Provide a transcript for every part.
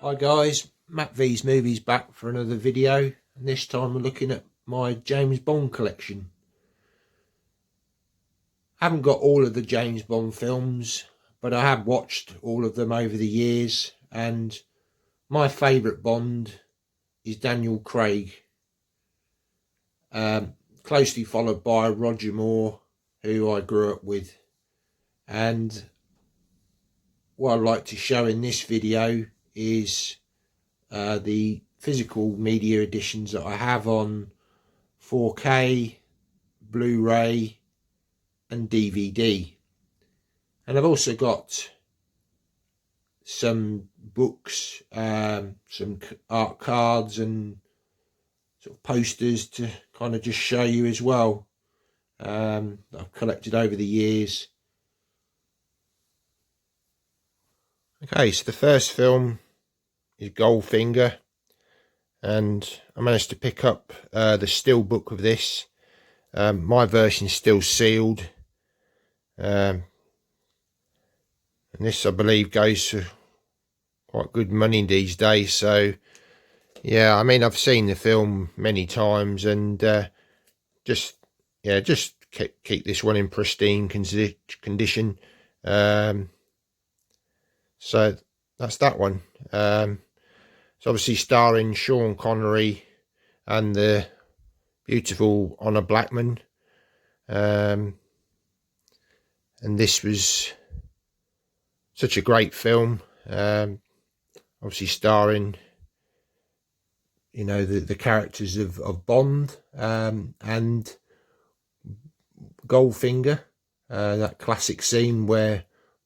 Hi guys, Matt V's Movies back for another video, and this time we're looking at my James Bond collection. I haven't got all of the James Bond films, but I have watched all of them over the years, and my favourite Bond is Daniel Craig, closely followed by Roger Moore, who I grew up with. And what I'd like to show in this video is the physical media editions that I have on 4K, Blu-Ray and DVD. And I've also got some books, some art cards and sort of posters to kind of just show you as well, that I've collected over the years. Okay, so the first film is Goldfinger, and I managed to pick up the steel book of this. My version is still sealed, and this I believe goes for quite good money these days. So yeah, I mean, I've seen the film many times, and just keep this one in pristine condition. So that's that one. It's obviously starring Sean Connery and the beautiful Honor Blackman. And this was such a great film. Obviously starring, you know, the characters of Bond and Goldfinger. That classic scene where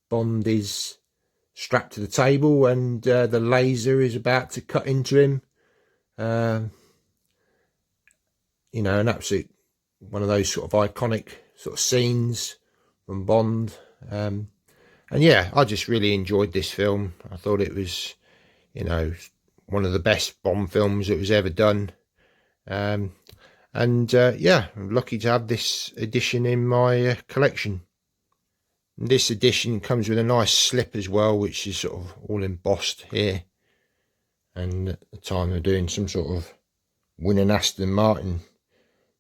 Bond is strapped to the table and the laser is about to cut into him. You know, an absolute one of those sort of iconic sort of scenes from Bond. And yeah, I just really enjoyed this film. I thought it was, you know, one of the best Bond films that was ever done. Yeah, I'm lucky to have this edition in my collection. This edition comes with a nice slip as well, which is sort of all embossed here. And at the time of doing some sort of winning Aston Martin,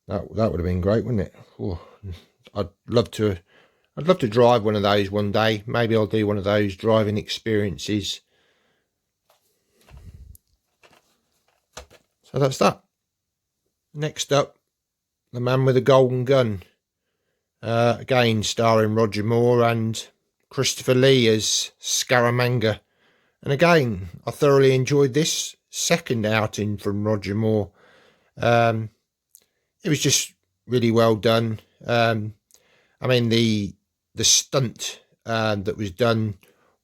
that would have been great, wouldn't it? Oh, I'd love to drive one of those one day. Maybe I'll do one of those driving experiences. So that's that. Next up, The Man with the Golden Gun. Again starring Roger Moore and Christopher Lee as Scaramanga. And again, I thoroughly enjoyed this second outing from Roger Moore. It was just really well done. I mean, the stunt that was done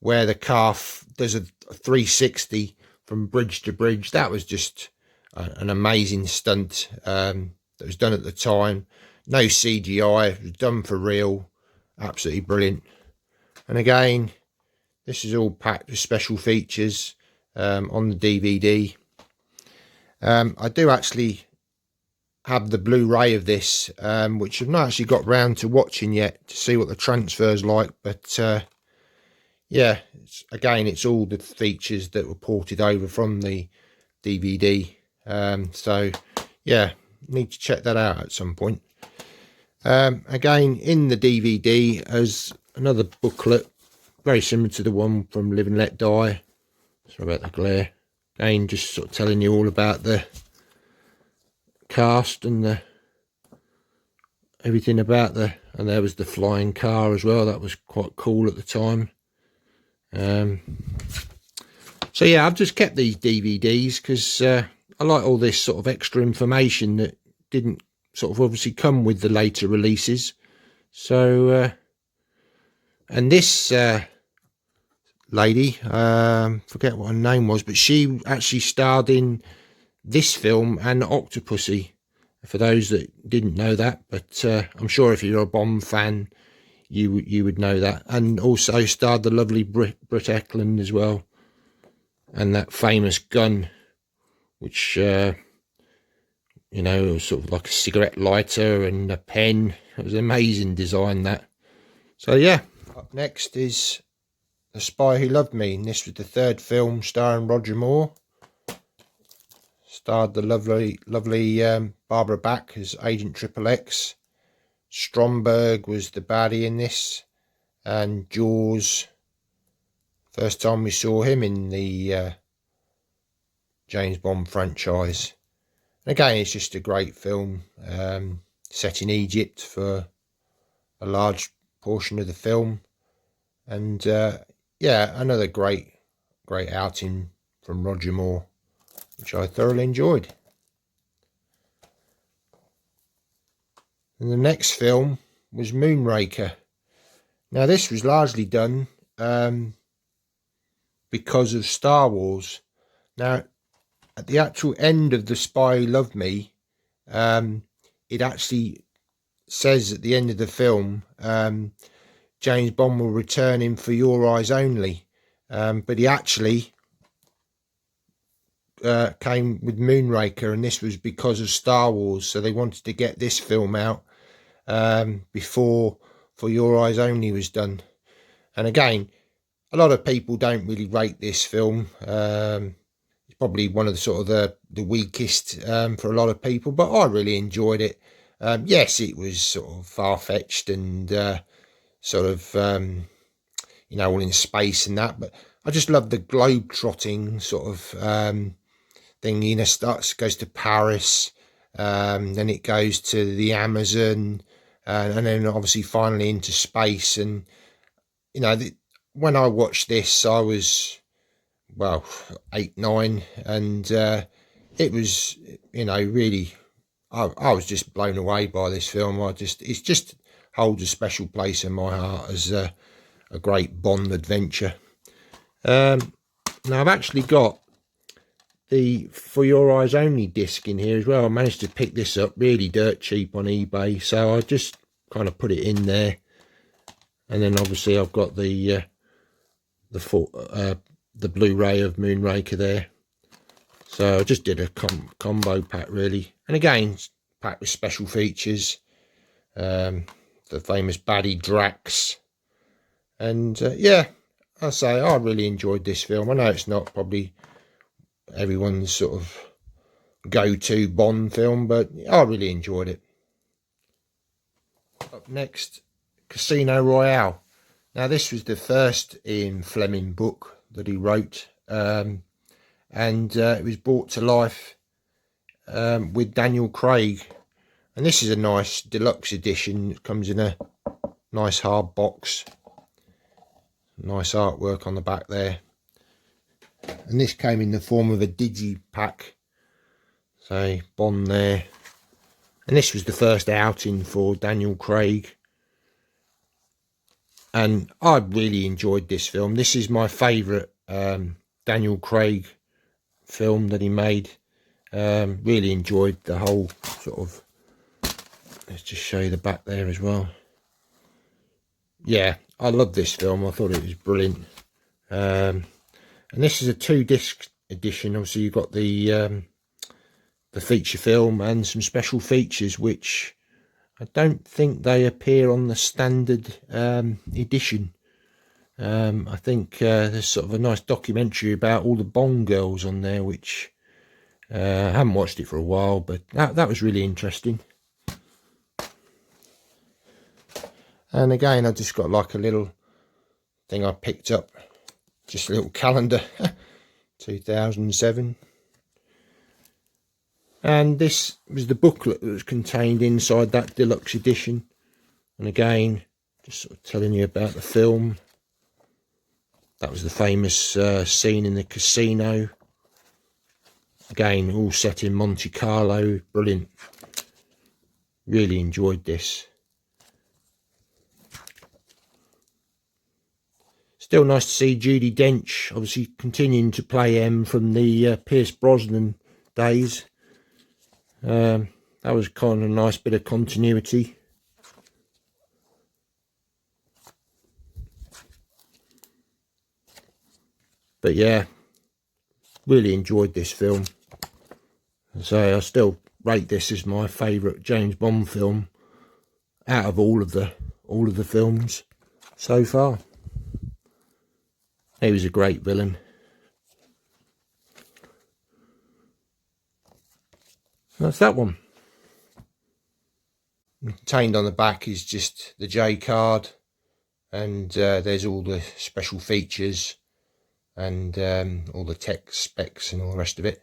where the car does a 360 from bridge to bridge, that was just an amazing stunt that was done at the time. No CGI, it was done for real. Absolutely brilliant. And again, this is all packed with special features on the DVD. I do actually have the Blu-ray of this, which I've not actually got round to watching yet to see what the transfer's like. But yeah, it's all the features that were ported over from the DVD. So yeah, need to check that out at some point. Again, in the DVD as another booklet, very similar to the one from Live and Let Die. Sorry about the glare. Again, just sort of telling you all about the cast and everything about and there was the flying car as well. That was quite cool at the time. So yeah, I've just kept these DVDs because I like all this sort of extra information that didn't sort of obviously come with the later releases. So and this lady, forget what her name was, but she actually starred in this film and Octopussy, for those that didn't know that. But I'm sure if you're a Bond fan, you would know that. And also starred the lovely Britt Eklund as well, and that famous gun, which you know, it was sort of like a cigarette lighter and a pen. It was an amazing design, that. So yeah, up next is The Spy Who Loved Me, and this was the third film starring Roger Moore. Starred the lovely Barbara Bach as Agent Triple X. Stromberg was the baddie in this, and Jaws. First time we saw him in the James Bond franchise. And again, it's just a great film, set in Egypt for a large portion of the film, and yeah, another great outing from Roger Moore, which I thoroughly enjoyed. And the next film was Moonraker. Now this was largely done because of Star Wars. Now at the actual end of The Spy Who Loved Me, it actually says at the end of the film, James Bond will return him for your eyes only, but he actually came with Moonraker, and this was because of Star Wars, so they wanted to get this film out before For Your Eyes Only was done. And again, a lot of people don't really rate this film. It's probably one of the sort of the weakest for a lot of people, but I really enjoyed it. Yes, it was sort of far-fetched and sort of you know, all in space and that, but I just love the globe-trotting sort of thing. You know, goes to Paris, then it goes to the Amazon, and then obviously finally into space. And you know, when I watched this, I was, well, 8, 9, and it was, you know, really, I was just blown away by this film. It just holds a special place in my heart as a great Bond adventure. Now I've actually got the For Your Eyes Only disc in here as well. I managed to pick this up really dirt cheap on eBay, so I just kind of put it in there. And then obviously I've got the Blu-ray of Moonraker there. So I just did a combo pack really, and again packed with special features, the famous baddie Drax, and yeah, I say I really enjoyed this film. I know it's not probably everyone's sort of go-to Bond film, but I really enjoyed it. Up next, Casino Royale. Now this was the first Ian Fleming book that he wrote, and it was brought to life with Daniel Craig, and this is a nice deluxe edition. It comes in a nice hard box, nice artwork on the back there, and this came in the form of a digipack, so Bond there, and this was the first outing for Daniel Craig, and I really enjoyed this film. This is my favourite Daniel Craig film that he made. Really enjoyed the whole sort of, let's just show you the back there as well. Yeah, I love this film. I thought it was brilliant. And this is a 2-disc edition. Obviously you've got the feature film and some special features, which I don't think they appear on the standard edition. I think there's sort of a nice documentary about all the Bond girls on there, which I haven't watched it for a while, but that was really interesting. And again, I just got like a little thing I picked up, just a little calendar, 2007. And this was the booklet that was contained inside that deluxe edition. And again, just sort of telling you about the film. That was the famous scene in the casino. Again, all set in Monte Carlo. Brilliant. Really enjoyed this. Still nice to see Judi Dench, obviously continuing to play M from the Pierce Brosnan days. That was kind of a nice bit of continuity. But yeah, really enjoyed this film. So I still rate this as my favourite James Bond film out of all of the films so far. He was a great villain. That's that one. Contained on the back is just the J card, and there's all the special features and all the tech specs and all the rest of it.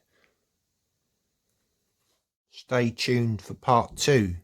Stay tuned for part 2.